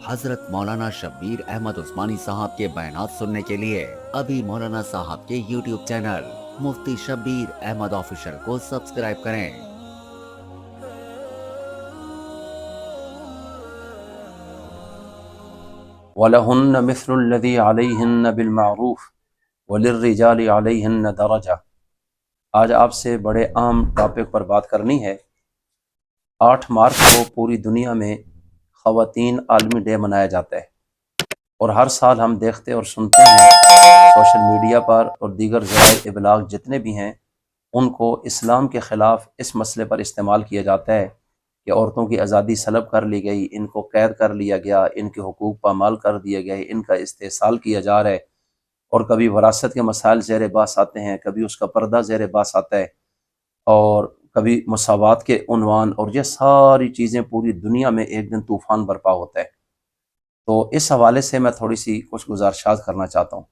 हजरत मौलाना शब्बीर अहमद उस्मानी साहब के बयानात सुनने के लिए अभी मौलाना साहब के YouTube चैनल मुफ्ती शब्बीर अहमद ऑफिशियल को सब्सक्राइब करें। वलहुन्न मिस्लुल्लज़ी अलैहिन्न बिलमारूफ वलिर्रिजालि अलैहिन्न दरजा। आज आपसे बड़े आम टॉपिक पर बात करनी है। 8 मार्च को पूरी दुनिया में ख़वातीन आलमी डे मनाया जाता है और हर साल हम देखते और सुनते हैं सोशल मीडिया पर और दीगर ज़राए इबलाग जितने भी हैं उनको इस्लाम के ख़िलाफ़ इस मसले पर इस्तेमाल किया जाता है कि औरतों की आज़ादी सलब कर ली गई, इनको कैद कर लिया गया, इनके हुकूक पामाल कर दिए गए, इनका इस्तेसाल किया जा रहा है। और कभी वरासत के मसाइल ज़ेर बास आते हैं, कभी उसका पर्दा ज़ेर बास आता है और कभी मसावात के उन्वान, और ये सारी चीज़ें पूरी दुनिया में एक दिन तूफ़ान बरपा होता है। तो इस हवाले से मैं थोड़ी सी कुछ गुजारिशात करना चाहता हूँ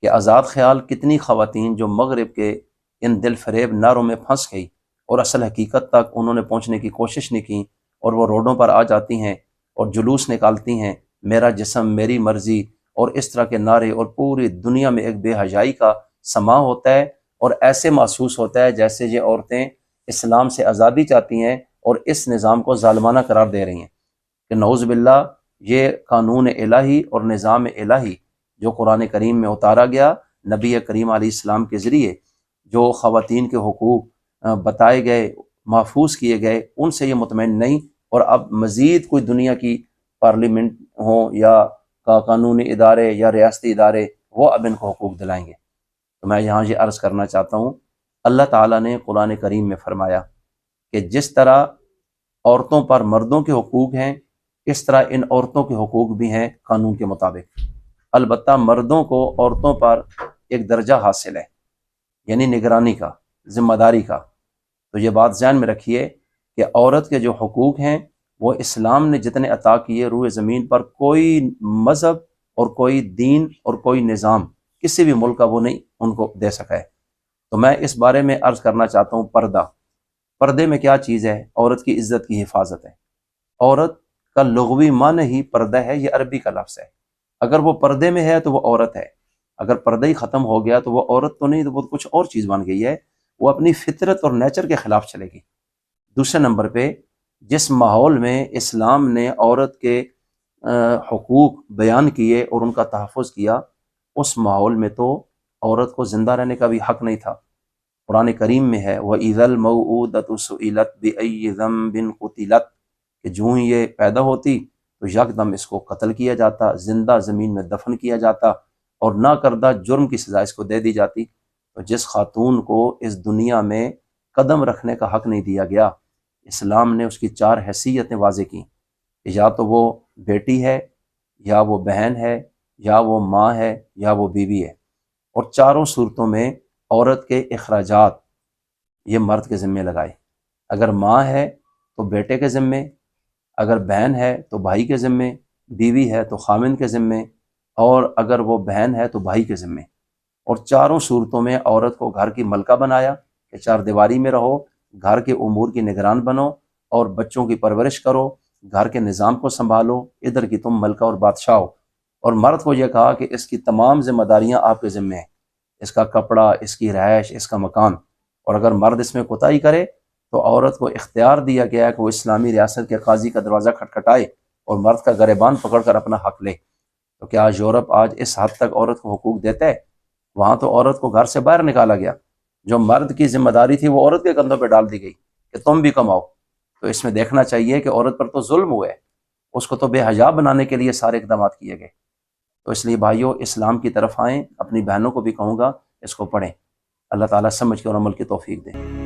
कि आज़ाद ख़याल कितनी ख़वातीन जो मगरिब के इन दिल फरेब नारों में फंस गई और असल हकीकत तक उन्होंने पहुँचने की कोशिश नहीं की, और वो रोडों पर आ जाती हैं और जुलूस निकालती हैं, मेरा जिस्म मेरी मर्ज़ी और इस तरह के नारे, और पूरी दुनिया में एक बेहयाई का समा होता है। और ऐसे महसूस होता है जैसे ये औरतें इस्लाम से आज़ादी चाहती हैं और इस निज़ाम को ज़ालिमाना करार दे रही हैं कि नऊज़ बिल्लाह ये कानून इलाही और निज़ाम इलाही जो कुरान करीम में उतारा गया, नबी करीम अलैहिस्सलाम के ज़रिए जो ख़वातीन के हुकूक बताए गए, महफूज किए गए, उनसे ये मुतमईन नहीं। और अब मज़ीद कोई दुनिया की पार्लियामेंट हो या कानूनी इदारे या रियासती इदारे, वो अब इनको हुकूक दिलाएंगे। तो मैं यहाँ ये अर्ज़ करना चाहता हूँ, अल्लाह ताला ने कुरान करीम में फ़रमाया कि जिस तरह औरतों पर मर्दों के हुकूक हैं, इस तरह इन औरतों के हुकूक भी हैं कानून के मुताबिक। अलबत्ता मर्दों को औरतों पर एक दर्जा हासिल है, यानी निगरानी का, ज़िम्मेदारी का। तो ये बात ध्यान में रखिए कि औरत के जो हुकूक हैं वो इस्लाम ने जितने अता किए, रूए ज़मीन पर कोई मज़हब और कोई दीन और कोई निज़ाम किसी भी मुल्क का वो नहीं उनको दे सका है। तो मैं इस बारे में अर्ज़ करना चाहता हूँ, पर्दे में क्या चीज़ है? औरत की इज़्ज़त की हिफाजत है। औरत का लुग़वी माने ही पर्दा है, ये अरबी का लफ्ज़ है। अगर वो पर्दे में है तो वो औरत है, अगर पर्दा ही ख़त्म हो गया तो वो औरत तो नहीं, तो वो कुछ और चीज़ बन गई है, वो अपनी फितरत और नेचर के ख़िलाफ़ चलेगी। दूसरे नंबर पे, जिस माहौल में इस्लाम ने औरत के हुकूक बयान किए और उनका तहफ़्फ़ुज़ किया, उस माहौल में तो औरत को ज़िंदा रहने का भी हक़ नहीं था। कुरान करीम में है, वइज़ल मौऊदतु सुइलत बिअय्यि ज़ंबिन क़ुतिलत, कि जो ही ये पैदा होती तो यकदम इसको कत्ल किया जाता, ज़िंदा ज़मीन में दफन किया जाता और ना करदा जुर्म की सज़ा इसको दे दी जाती। तो जिस खातून को इस दुनिया में कदम रखने का हक़ नहीं दिया गया, इस्लाम ने उसकी 4 हैसियतें वाज़े की, या तो वो बेटी है, या वो बहन है, या वो माँ है, या वो बीवी है। और चारों सूरतों में औरत के अखराजात ये मर्द के ज़िम्मे लगाए। अगर माँ है तो बेटे के ज़िम्मे, अगर बहन है तो भाई के ज़िम्मे, बीवी है तो खामिन के ज़िम्मे, और अगर वो बहन है तो भाई के ज़िम्मे। और चारों सूरतों में औरत को घर की मलका बनाया कि 4 दीवारी में रहो, घर के उमूर की निगरान बनो और बच्चों की परवरिश करो, घर के निज़ाम को संभालो, इधर की तुम मलका और बादशाह हो। और मर्द को यह कहा कि इसकी तमाम जिम्मेदारियां आपके ज़िम्मे हैं, इसका कपड़ा, इसकी रहायश, इसका मकान। और अगर मर्द इसमें कोताही करे तो औरत को इख्तियार दिया गया है कि वो इस्लामी रियासत के काजी का दरवाज़ा खटखटाए और मर्द का गरेबान पकड़ कर अपना हक़ ले। तो क्या यूरोप आज इस हद तक औरत को हुकूक देता है? वहाँ तो औरत को घर से बाहर निकाला गया, जो मर्द की जिम्मेदारी थी वो औरत के कंधों पर डाल दी गई कि तुम भी कमाओ। तो इसमें देखना चाहिए कि औरत पर तो जुल्म हुआ है, उसको तो बेहया बनाने के लिए सारे इक़दाम किए गए। तो इसलिए भाइयों, इस्लाम की तरफ आएँ, अपनी बहनों को भी कहूँगा इसको पढ़ें। अल्लाह ताला समझ के और अमल की तौफीक दें।